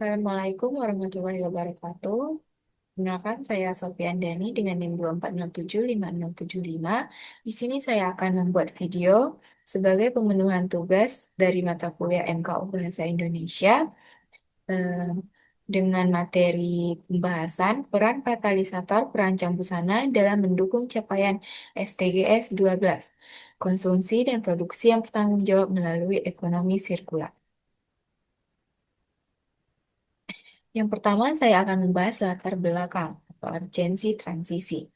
Assalamualaikum warahmatullahi wabarakatuh. Kenalkan saya Sofian Dani dengan NIM 240755675. Di sini saya akan membuat video sebagai pemenuhan tugas dari mata kuliah MKU Bahasa Indonesia eh, dengan materi pembahasan peran katalisator perancang busana dalam mendukung capaian SDGs 12, konsumsi dan produksi yang bertanggung jawab melalui ekonomi sirkular. Yang pertama, saya akan membahas latar belakang atau urgensi transisi.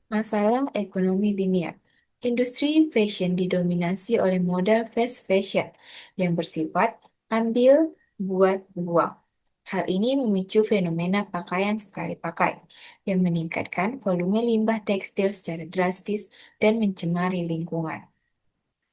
Masalah ekonomi linear. Industri fashion didominasi oleh model fast fashion yang bersifat ambil, buat, buang. Hal ini memicu fenomena pakaian sekali pakai yang meningkatkan volume limbah tekstil secara drastis dan mencemari lingkungan.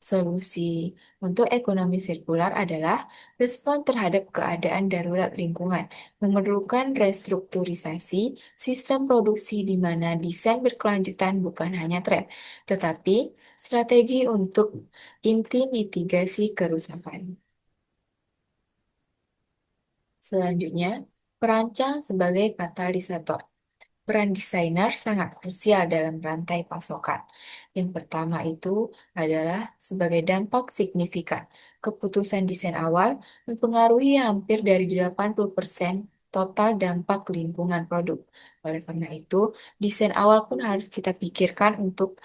Solusi untuk ekonomi sirkular adalah respon terhadap keadaan darurat lingkungan, memerlukan restrukturisasi sistem produksi di mana desain berkelanjutan bukan hanya tren, tetapi strategi untuk inti mitigasi kerusakan. Selanjutnya, perancang sebagai katalisator. Peran desainer sangat krusial dalam rantai pasokan. Yang pertama itu adalah sebagai dampak signifikan. Keputusan desain awal mempengaruhi hampir dari 80% total dampak lingkungan produk. Oleh karena itu, desain awal pun harus kita pikirkan untuk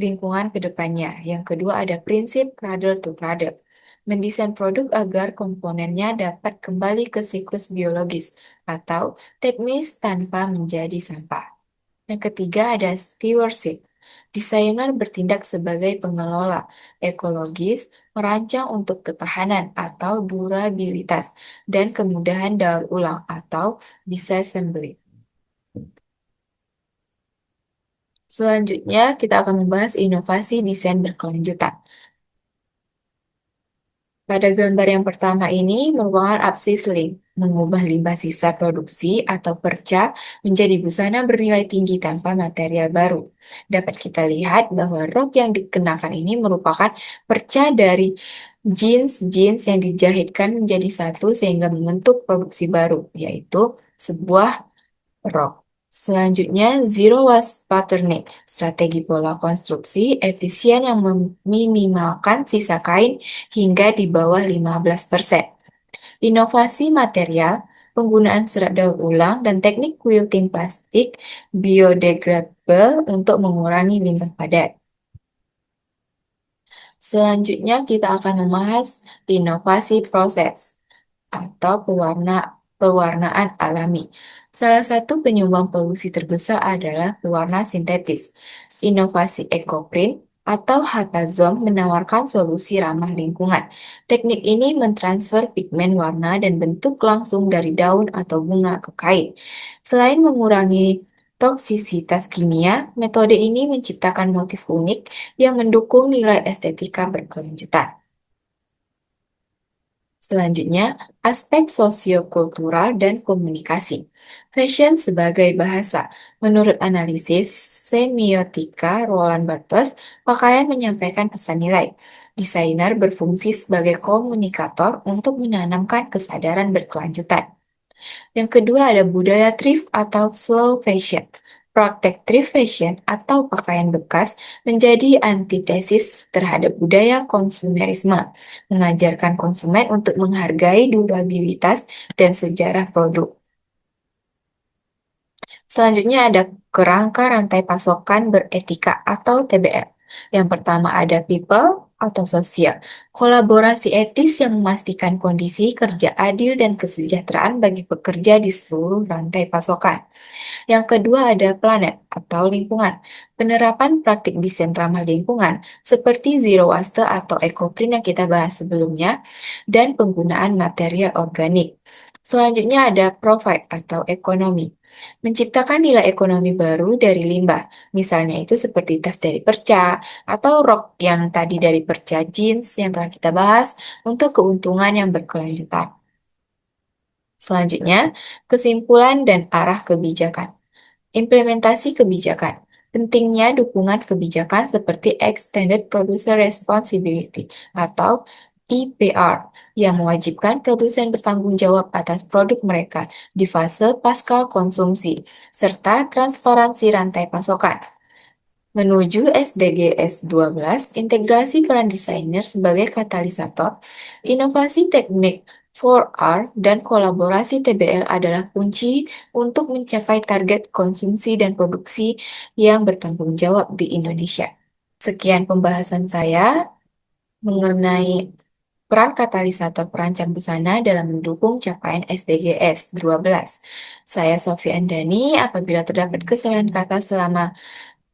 lingkungan ke depannya. Yang kedua ada prinsip cradle to cradle. Mendesain produk agar komponennya dapat kembali ke siklus biologis atau teknis tanpa menjadi sampah. Yang ketiga ada stewardship. Desainer bertindak sebagai pengelola ekologis, merancang untuk ketahanan atau durabilitas, dan kemudahan daur ulang atau disassembly. Selanjutnya, kita akan membahas inovasi desain berkelanjutan. Pada gambar yang pertama ini merupakan upcycling, mengubah limbah sisa produksi atau perca menjadi busana bernilai tinggi tanpa material baru. Dapat kita lihat bahwa rok yang dikenakan ini merupakan perca dari jeans yang dijahitkan menjadi satu sehingga membentuk produksi baru, yaitu sebuah rok. Selanjutnya, Zero Waste Patterning, strategi pola konstruksi efisien yang meminimalkan sisa kain hingga di bawah 15%. Inovasi material, penggunaan serat daur ulang dan teknik quilting plastik biodegradable untuk mengurangi limbah padat. Selanjutnya, kita akan membahas inovasi proses atau pewarnaan alami. Salah satu penyumbang polusi terbesar adalah pewarna sintetis. Inovasi ekoprint atau Hapazone menawarkan solusi ramah lingkungan. Teknik ini mentransfer pigmen warna dan bentuk langsung dari daun atau bunga ke kain. Selain mengurangi toksisitas kimia, metode ini menciptakan motif unik yang mendukung nilai estetika berkelanjutan. Selanjutnya, aspek sosiokultural dan komunikasi. Fashion sebagai bahasa. Menurut analisis semiotika Roland Barthes, pakaian menyampaikan pesan nilai. Desainer berfungsi sebagai komunikator untuk menanamkan kesadaran berkelanjutan. Yang kedua ada budaya thrift atau slow fashion. Praktek thrift fashion atau pakaian bekas menjadi antitesis terhadap budaya konsumerisme, mengajarkan konsumen untuk menghargai durabilitas dan sejarah produk. Selanjutnya ada kerangka rantai pasokan beretika atau TBR. Yang pertama ada people atau sosial. Kolaborasi etis yang memastikan kondisi kerja adil dan kesejahteraan bagi pekerja di seluruh rantai pasokan. Yang kedua ada planet atau lingkungan. Penerapan praktik desain ramah lingkungan seperti zero waste atau ecoprint yang kita bahas sebelumnya dan penggunaan material organik. Selanjutnya ada profit atau ekonomi. Menciptakan nilai ekonomi baru dari limbah. Misalnya itu seperti tas dari perca atau rok yang tadi dari perca jeans yang telah kita bahas untuk keuntungan yang berkelanjutan. Selanjutnya, kesimpulan dan arah kebijakan. Implementasi kebijakan. Pentingnya dukungan kebijakan seperti Extended Producer Responsibility atau IPR yang mewajibkan produsen bertanggung jawab atas produk mereka di fase pasca konsumsi, serta transparansi rantai pasokan. Menuju SDGs 12, integrasi peran desainer sebagai katalisator, inovasi teknik 4R, dan kolaborasi TBL adalah kunci untuk mencapai target konsumsi dan produksi yang bertanggung jawab di Indonesia. Sekian pembahasan saya mengenai peran katalisator perancang busana dalam mendukung capaian SDGs 12. Saya Sofi Andani, apabila terdapat kesalahan kata selama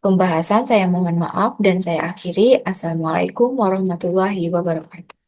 pembahasan, saya mohon maaf dan saya akhiri. Assalamualaikum warahmatullahi wabarakatuh.